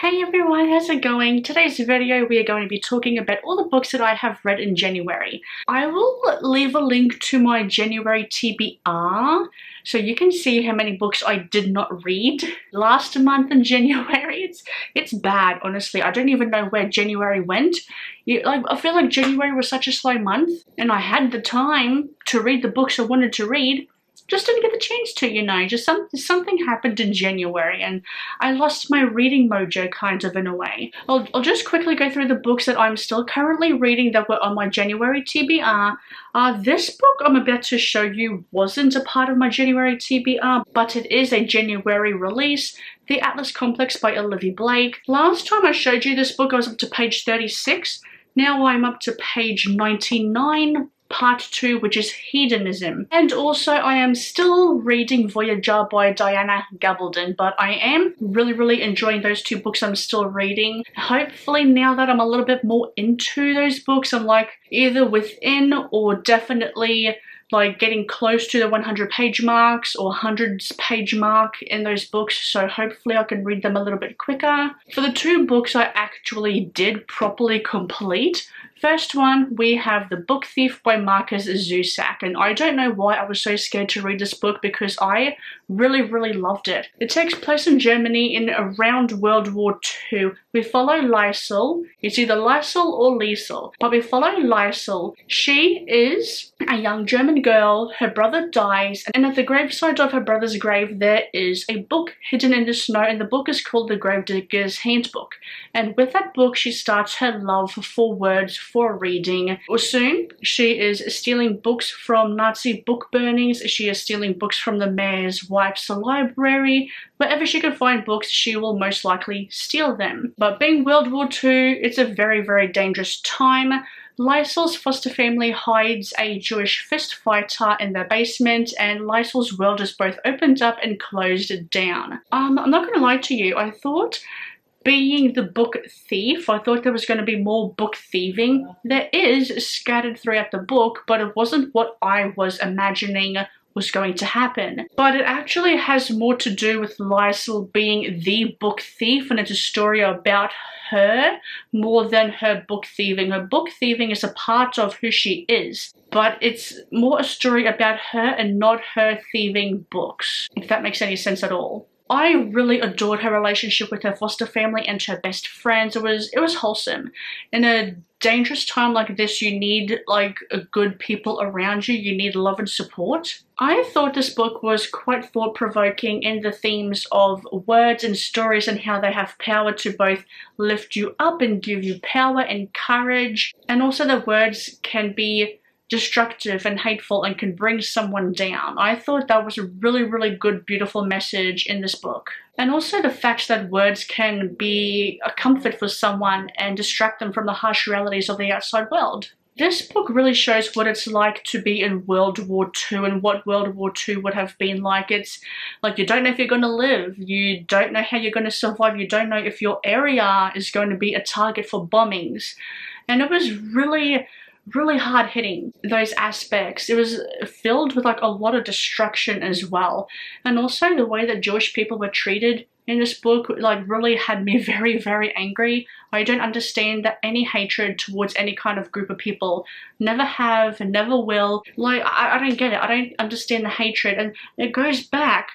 Hey everyone, how's it going? Today's video we are going to be talking about all the books that I have read in January. I will leave a link to my January TBR so you can see how many books I did not read last month in January. It's bad, honestly. I don't even know where January went. I feel like January was such a slow month and I had the time to read the books I wanted to read. Just didn't get the chance to, just something happened in January and I lost my reading mojo kind of in a way. I'll just quickly go through the books that I'm still currently reading that were on my January TBR. This book I'm about to show you wasn't a part of my January TBR, but it is a January release. The Atlas Complex by Olivie Blake. Last time I showed you this book I was up to page 36. Now I'm up to page 99. Part 2, which is Hedonism. And also I am still reading Voyager by Diana Gabaldon, but I am really enjoying those two books I'm still reading. Hopefully now that I'm a little bit more into those books, I'm like either within or definitely like getting close to the 100 page marks or 100 page mark in those books, so hopefully I can read them a little bit quicker. For the two books I actually did properly complete, first one, we have The Book Thief by Markus Zusak, and I don't know why I was so scared to read this book because I really loved it. It takes place in Germany in around World War II. We follow Liesel. It's either Liesel or Liesel, but we follow Liesel. She is a young German girl. Her brother dies, and at the graveside of her brother's grave there is a book hidden in the snow, and the book is called The Gravedigger's Handbook. And with that book she starts her love for words, for reading. Soon she is stealing books from Nazi book burnings. She is stealing books from the mayor's wife's library. Wherever she can find books, she will most likely steal them. But being World War II, it's a very dangerous time. Liesel's foster family hides a Jewish fist fighter in their basement, and Liesel's world is both opened up and closed down. I'm not gonna lie to you, I thought being the book thief, I thought there was going to be more book thieving. There is scattered throughout the book, but it wasn't what I was imagining was going to happen. But it actually has more to do with Liesel being the book thief, and it's a story about her more than her book thieving. Her book thieving is a part of who she is, but it's more a story about her and not her thieving books, if that makes any sense at all. I really adored her relationship with her foster family and her best friends. It was wholesome. In a dangerous time like this, you need like good people around you. You need love and support. I thought this book was quite thought-provoking in the themes of words and stories and how they have power to both lift you up and give you power and courage. And also the words can be destructive and hateful and can bring someone down. I thought that was a really good, beautiful message in this book. And also the fact that words can be a comfort for someone and distract them from the harsh realities of the outside world. This book really shows what it's like to be in World War II and what World War II would have been like. It's like you don't know if you're going to live, you don't know how you're going to survive, you don't know if your area is going to be a target for bombings. And it was really hard hitting, those aspects. It was filled with like a lot of destruction as well. And also the way that Jewish people were treated in this book like really had me very angry. I don't understand that any hatred towards any kind of group of people. Never have, never will. Like I don't get it. I don't understand the hatred, and it goes back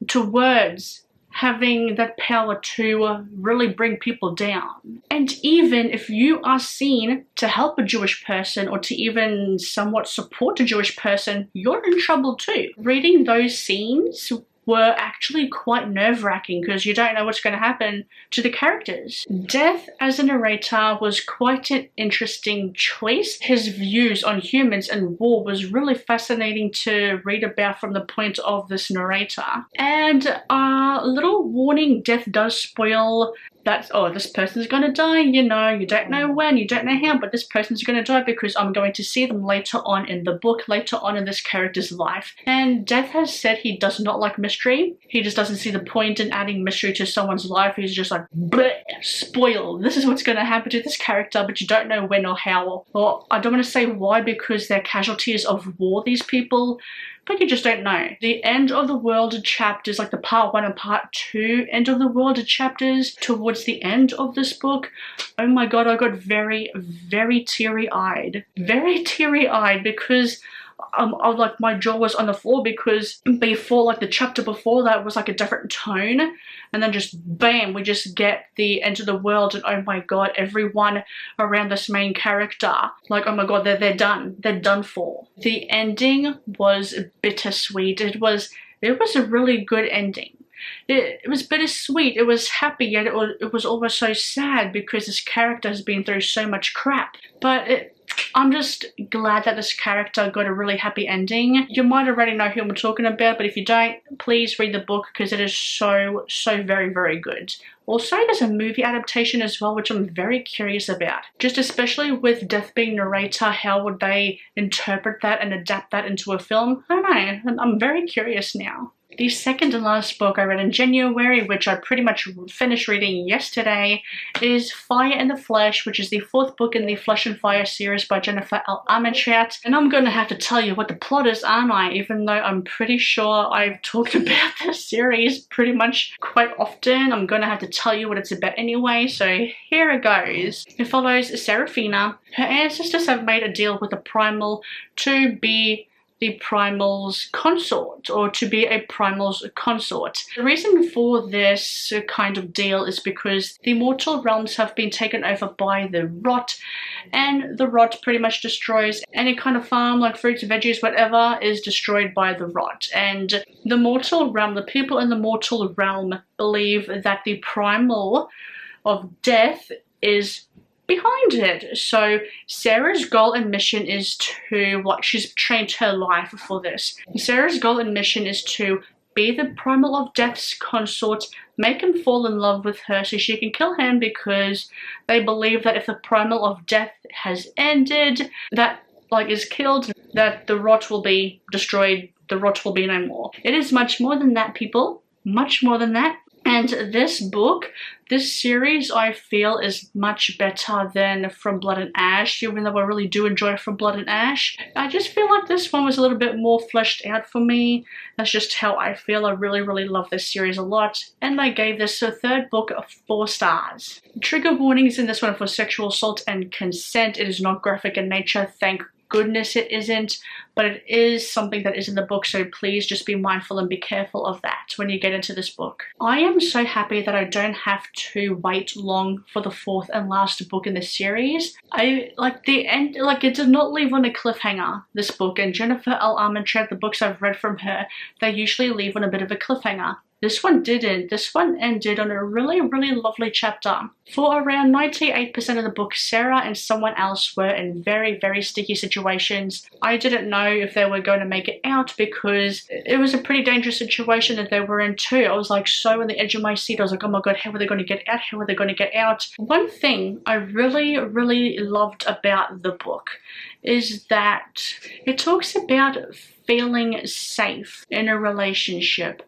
to words having that power to really bring people down. And even if you are seen to help a Jewish person or to even somewhat support a Jewish person, you're in trouble too. Reading those scenes were actually quite nerve-wracking because you don't know what's going to happen to the characters. Death as a narrator was quite an interesting choice. His views on humans and war was really fascinating to read about from the point of this narrator. And a little warning, death does spoil that, oh, this person's gonna die, you don't know when, you don't know how, but this person's gonna die because I'm going to see them later on in the book, later on in this character's life. And Death has said he does not like mystery. He just doesn't see the point in adding mystery to someone's life. He's just like, bleh, spoil. This is what's gonna happen to this character, but you don't know when or how. Or I don't want to say why, because they're casualties of war, these people. but you just don't know. The end of the world chapters, like the part 1 and part 2 end of the world chapters towards the end of this book, oh my god, I got very, very teary-eyed. Very teary-eyed because like my jaw was on the floor, because before, like the chapter before that was like a different tone, and then just bam, we just get the end of the world, and oh my god, everyone around this main character, like oh my god, they're done for. The ending was bittersweet. It was a really good ending. It was bittersweet, it was happy, yet it was almost so sad because this character has been through so much crap. But I'm just glad that this character got a really happy ending. You might already know who I'm talking about, but if you don't, please read the book because it is so very, very good. Also, there's a movie adaptation as well, which I'm very curious about. Just especially with Death being narrator, how would they interpret that and adapt that into a film? I don't know, I'm very curious now. The second and last book I read in January, which I pretty much finished reading yesterday, is Fire in the Flesh, which is the 4th book in the Flesh and Fire series by Jenifer L. Armentrout. And I'm going to have to tell you what the plot is, aren't I? Even though I'm pretty sure I've talked about this series pretty much quite often, I'm going to have to tell you what it's about anyway, so here it goes. It follows Seraphina. Her ancestors have made a deal with the Primal to be the Primal's consort, or to be a Primal's consort. The reason for this kind of deal is because the mortal realms have been taken over by the rot, and the rot pretty much destroys any kind of farm, like fruits, veggies, whatever, is destroyed by the rot. And the mortal realm, the people in the mortal realm believe that the Primal of death is behind it. So Sarah's goal and mission is to, like, she's trained her life for this. Sarah's goal and mission is to be the Primal of Death's consort, make him fall in love with her so she can kill him, because they believe that if the Primal of Death has ended, that, like, is killed, that the rot will be destroyed, the rot will be no more. It is much more than that, people. Much more than that. And this book, this series, I feel is much better than From Blood and Ash, even though I really do enjoy From Blood and Ash. I just feel like this one was a little bit more fleshed out for me. That's just how I feel. I really love this series a lot. And I gave this a 3rd book of 4 stars. Trigger warnings in this one for sexual assault and consent. It is not graphic in nature, thank goodness it isn't, but it is something that is in the book, so please just be mindful and be careful of that when you get into this book. I am so happy that I don't have to wait long for the 4th and last book in the series. I like the end, like it did not leave on a cliffhanger, this book, and Jenifer L. Armentrout, the books I've read from her, they usually leave on a bit of a cliffhanger. This one didn't. This one ended on a really lovely chapter. For around 98% of the book, Sarah and someone else were in very sticky situations. I didn't know if they were going to make it out because it was a pretty dangerous situation that they were in too. I was like so on the edge of my seat. I was like, oh my god, how are they going to get out? How are they going to get out? One thing I really loved about the book is that it talks about feeling safe in a relationship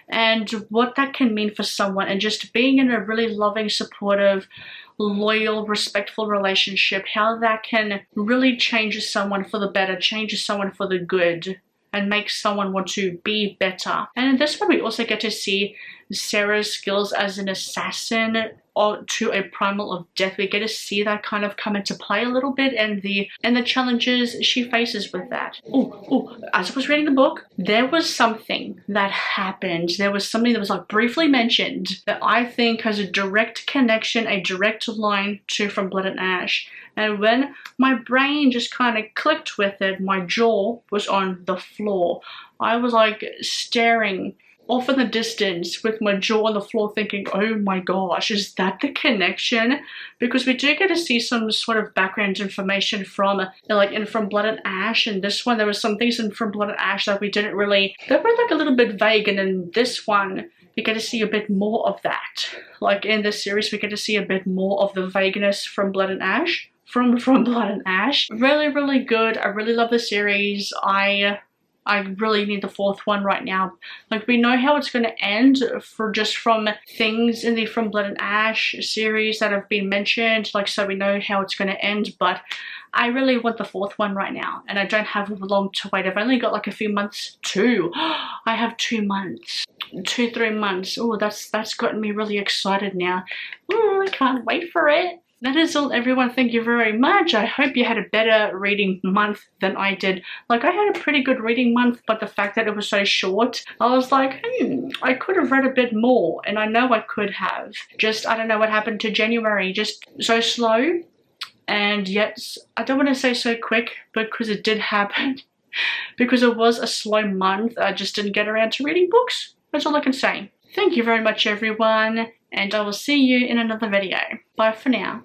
and what that can mean for someone, and just being in a really loving, supportive, loyal, respectful relationship, how that can really change someone for the better, change someone for the good, and make someone want to be better. And in this one we also get to see Sarah's skills as an assassin to a Primal of Death. We get to see that kind of come into play a little bit, and the challenges she faces with that. As I was reading the book, there was something that happened. There was something that was like briefly mentioned that I think has a direct connection, a direct line to From Blood and Ash. And when my brain just kind of clicked with it, my jaw was on the floor. I was like staring off in the distance with my jaw on the floor thinking, oh my gosh, is that the connection? Because we do get to see some sort of background information from, like in From Blood and Ash, and this one there was some things in From Blood and Ash that we didn't really, they were like a little bit vague, and in this one you get to see a bit more of that. Like in this series we get to see a bit more of the vagueness from Blood and Ash. From Blood and Ash. Really good. I really love the series. I really need the 4th one right now. Like, we know how it's going to end from things in the From Blood and Ash series that have been mentioned, like, so we know how it's going to end, but I really want the 4th one right now, and I don't have long to wait. I've only got like a few months. 2. I have 2 months. 2-3 months. Oh, that's gotten me really excited now. Oh, I can't wait for it. That is all, everyone. Thank you very much. I hope you had a better reading month than I did. Like, I had a pretty good reading month, but the fact that it was so short, I was like, I could have read a bit more, and I know I could have. Just, I don't know what happened to January. Just so slow, and yet, I don't want to say so quick, because it did happen. Because it was a slow month, I just didn't get around to reading books. That's all I can say. Thank you very much, everyone, and I will see you in another video. Bye for now.